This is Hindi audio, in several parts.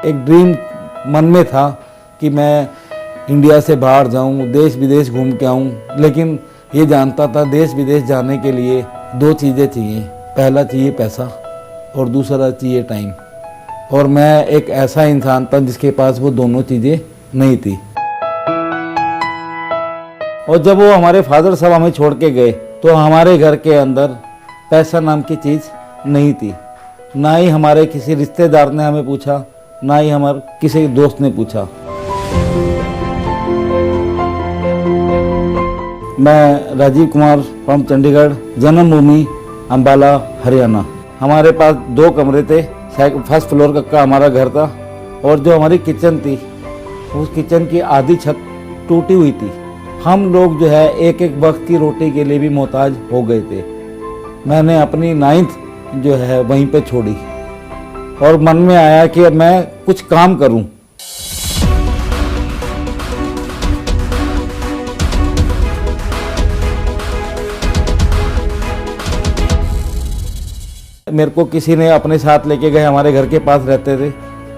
एक ड्रीम मन में था कि मैं इंडिया से बाहर जाऊं, देश विदेश घूम के आऊं, लेकिन ये जानता था देश विदेश जाने के लिए दो चीज़ें चाहिए। पहला चाहिए पैसा और दूसरा चाहिए टाइम। और मैं एक ऐसा इंसान था जिसके पास वो दोनों चीज़ें नहीं थी। और जब वो हमारे फादर साहब हमें छोड़ के गए तो हमारे घर के अंदर पैसा नाम की चीज़ नहीं थी। ना ही हमारे किसी रिश्तेदार ने हमें पूछा, ना ही हमारे किसी दोस्त ने पूछा। मैं राजीव कुमार फ्रॉम चंडीगढ़, जन्मभूमि अंबाला, हरियाणा। हमारे पास 2 कमरे थे। फर्स्ट फ्लोर का हमारा घर था और जो हमारी किचन थी उस किचन की आधी छत टूटी हुई थी। हम लोग जो है एक एक वक्त की रोटी के लिए भी मोहताज हो गए थे। मैंने अपनी 9th जो है वहीं पे छोड़ी और मन में आया कि अब मैं कुछ काम करूं। मेरे को किसी ने अपने साथ लेके गए, हमारे घर के पास रहते थे,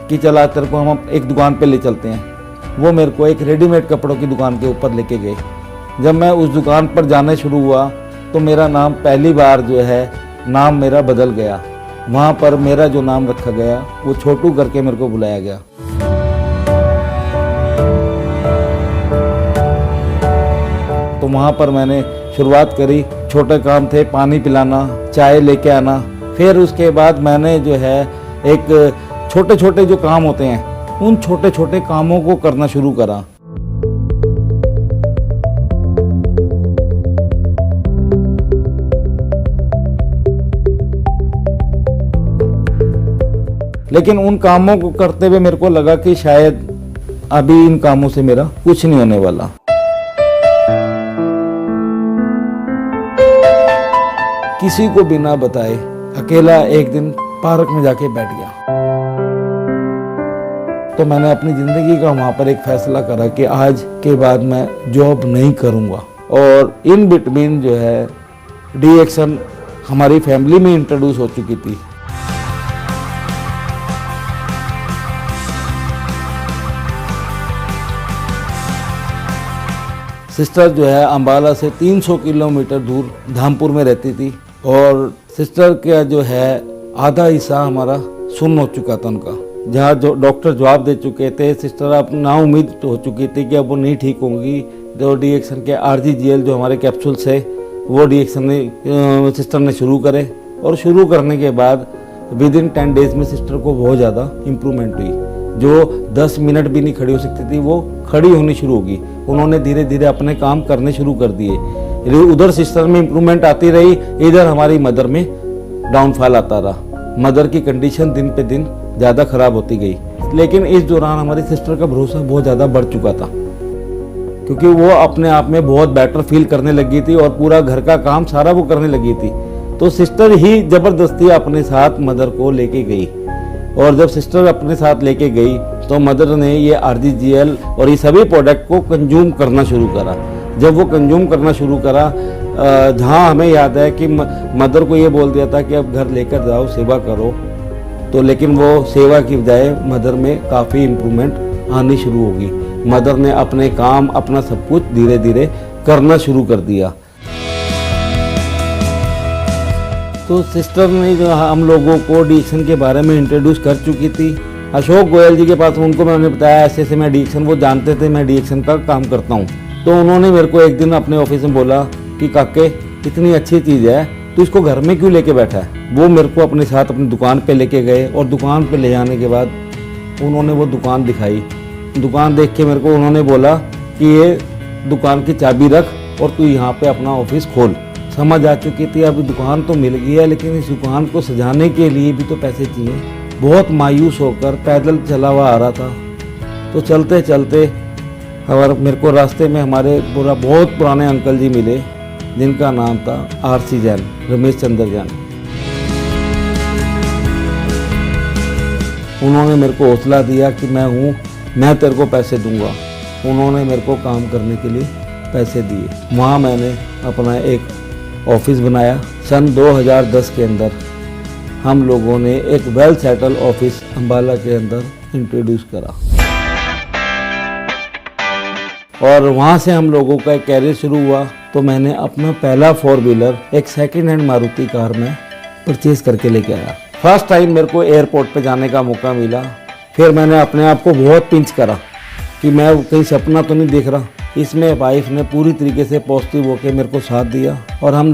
कि चला तेरे को हम एक दुकान पे ले चलते हैं। वो मेरे को एक रेडीमेड कपड़ों की दुकान के ऊपर लेके गए। जब मैं उस दुकान पर जाने शुरू हुआ तो मेरा नाम पहली बार जो है नाम मेरा बदल गया। वहाँ पर मेरा जो नाम रखा गया वो छोटू करके मेरे को बुलाया गया। तो वहाँ पर मैंने शुरुआत करी। छोटे काम थे, पानी पिलाना, चाय लेके आना। फिर उसके बाद मैंने जो है एक छोटे छोटे जो काम होते हैं उन छोटे छोटे कामों को करना शुरू करा। लेकिन उन कामों को करते हुए मेरे को लगा कि शायद अभी इन कामों से मेरा कुछ नहीं होने वाला। किसी को बिना बताए अकेला एक दिन पार्क में जाके बैठ गया। तो मैंने अपनी जिंदगी का वहां पर एक फैसला करा कि आज के बाद मैं जॉब नहीं करूंगा। और इन बिटवीन जो है डी एक्शन हमारी फैमिली में इंट्रोड्यूस हो चुकी थी। सिस्टर जो है अंबाला से 300 किलोमीटर दूर धामपुर में रहती थी और सिस्टर का जो है आधा हिस्सा हमारा सुन्न हो चुका था उनका। जहाँ जो डॉक्टर जवाब दे चुके थे, सिस्टर अब ना उम्मीद हो चुकी थी कि अब वो नहीं ठीक होंगी। जो डी एक्शन के RGGL जो हमारे कैप्सूल्स है वो डी एक्शन ने सिस्टर ने शुरू करे और शुरू करने के बाद विदिन 10 डेज में सिस्टर को बहुत ज़्यादा इम्प्रूवमेंट हुई। जो 10 मिनट भी नहीं खड़ी हो सकती थी वो खड़ी होनी शुरू होगी। उन्होंने धीरे धीरे अपने काम करने शुरू कर दिए। उधर सिस्टर में इम्प्रूवमेंट आती रही, इधर हमारी मदर में डाउनफॉल आता रहा। मदर की कंडीशन दिन पे दिन ज़्यादा खराब होती गई। लेकिन इस दौरान हमारी सिस्टर का भरोसा बहुत ज़्यादा बढ़ चुका था क्योंकि वो अपने आप में बहुत बेटर फील करने लगी थी और पूरा घर का काम सारा वो करने लगी थी। तो सिस्टर ही ज़बरदस्ती अपने साथ मदर को लेके गई और जब सिस्टर अपने साथ लेके गई तो मदर ने ये RGGL और ये सभी प्रोडक्ट को कंज्यूम करना शुरू करा। जब वो कंज्यूम करना शुरू करा, जहाँ हमें याद है कि मदर को ये बोल दिया था कि अब घर लेकर जाओ, सेवा करो। तो लेकिन वो सेवा की बजाय मदर में काफ़ी इम्प्रूवमेंट आनी शुरू होगी। मदर ने अपने काम, अपना सब कुछ धीरे धीरे करना शुरू कर दिया। तो सिस्टर ने जो हम लोगों को डी एक्शन के बारे में इंट्रोड्यूस कर चुकी थी। अशोक गोयल जी के पास उनको मैंने बताया ऐसे ऐसे मैं डी एक्शन, वो जानते थे मैं डी एक्शन का काम करता हूँ। तो उन्होंने मेरे को एक दिन अपने ऑफिस में बोला कि काके इतनी अच्छी चीज़ है तो इसको घर में क्यों लेके बैठा है। वो मेरे को अपने साथ अपनी दुकान पे लेके गए और दुकान पे ले जाने के बाद उन्होंने वो दुकान दिखाई। दुकान देख के मेरे को उन्होंने बोला कि ये दुकान की चाबी रख और तू यहाँ पे अपना ऑफिस खोल। समझ आ चुकी थी अब दुकान तो मिल गई है लेकिन इस दुकान को सजाने के लिए भी तो पैसे चाहिए। बहुत मायूस होकर पैदल चला हुआ आ रहा था। तो चलते चलते और मेरे को रास्ते में हमारे बहुत पुराने अंकल जी मिले जिनका नाम था RC जैन, रमेश चंद्र जैन। उन्होंने मेरे को हौसला दिया कि मैं हूँ, मैं तेरे को पैसे दूंगा। उन्होंने मेरे को काम करने के लिए पैसे दिए। वहाँ मैंने अपना एक ऑफिस बनाया। सन 2010 के अंदर हम लोगों ने एक वेल सेटल ऑफिस अम्बाला के अंदर इंट्रोड्यूस करा और वहाँ से हम लोगों का एक कैरियर शुरू हुआ। तो मैंने अपना पहला 4 व्हीलर एक सेकेंड हैंड मारुति कार में परचेज करके लेके आया। फर्स्ट टाइम मेरे को एयरपोर्ट पे जाने का मौका मिला। फिर मैंने अपने आप को बहुत पिंच करा कि मैं कहीं सपना तो नहीं देख रहा। इसमें वाइफ ने पूरी तरीके से पॉजिटिव होकर मेरे को साथ दिया और हम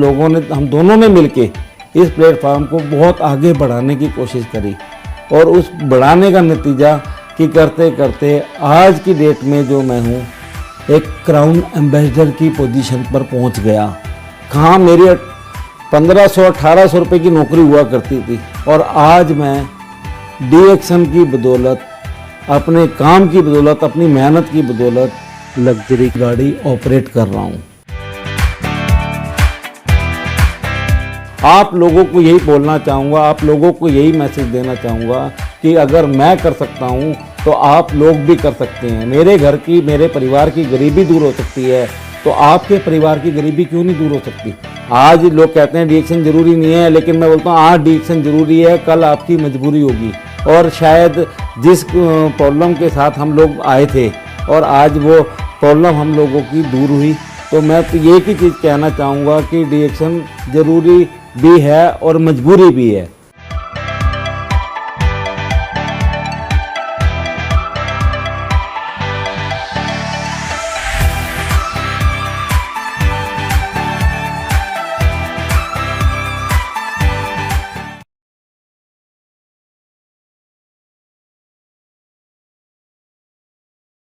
दोनों ने मिलके इस प्लेटफार्म को बहुत आगे बढ़ाने की कोशिश करी और उस बढ़ाने का नतीजा कि करते करते आज की डेट में जो मैं हूँ एक क्राउन एम्बेसडर की पोजीशन पर पहुँच गया। कहाँ मेरी 1500-1800 रुपये की नौकरी हुआ करती थी और आज मैं DXM की बदौलत, अपने काम की बदौलत, अपनी मेहनत की बदौलत लग्जरी गाड़ी ऑपरेट कर रहा हूँ। आप लोगों को यही बोलना चाहूँगा, आप लोगों को यही मैसेज देना चाहूँगा कि अगर मैं कर सकता हूँ तो आप लोग भी कर सकते हैं। मेरे परिवार की गरीबी दूर हो सकती है तो आपके परिवार की गरीबी क्यों नहीं दूर हो सकती। आज लोग कहते हैं DXM जरूरी नहीं है, लेकिन मैं बोलता हूँ आज DXM जरूरी है, कल आपकी मजबूरी होगी। और शायद जिस प्रॉब्लम के साथ हम लोग आए थे और आज वो प्रॉब्लम हम लोगों की दूर हुई, तो मैं तो एक ही चीज़ कहना चाहूँगा कि DXM ज़रूरी भी है और मजबूरी भी है।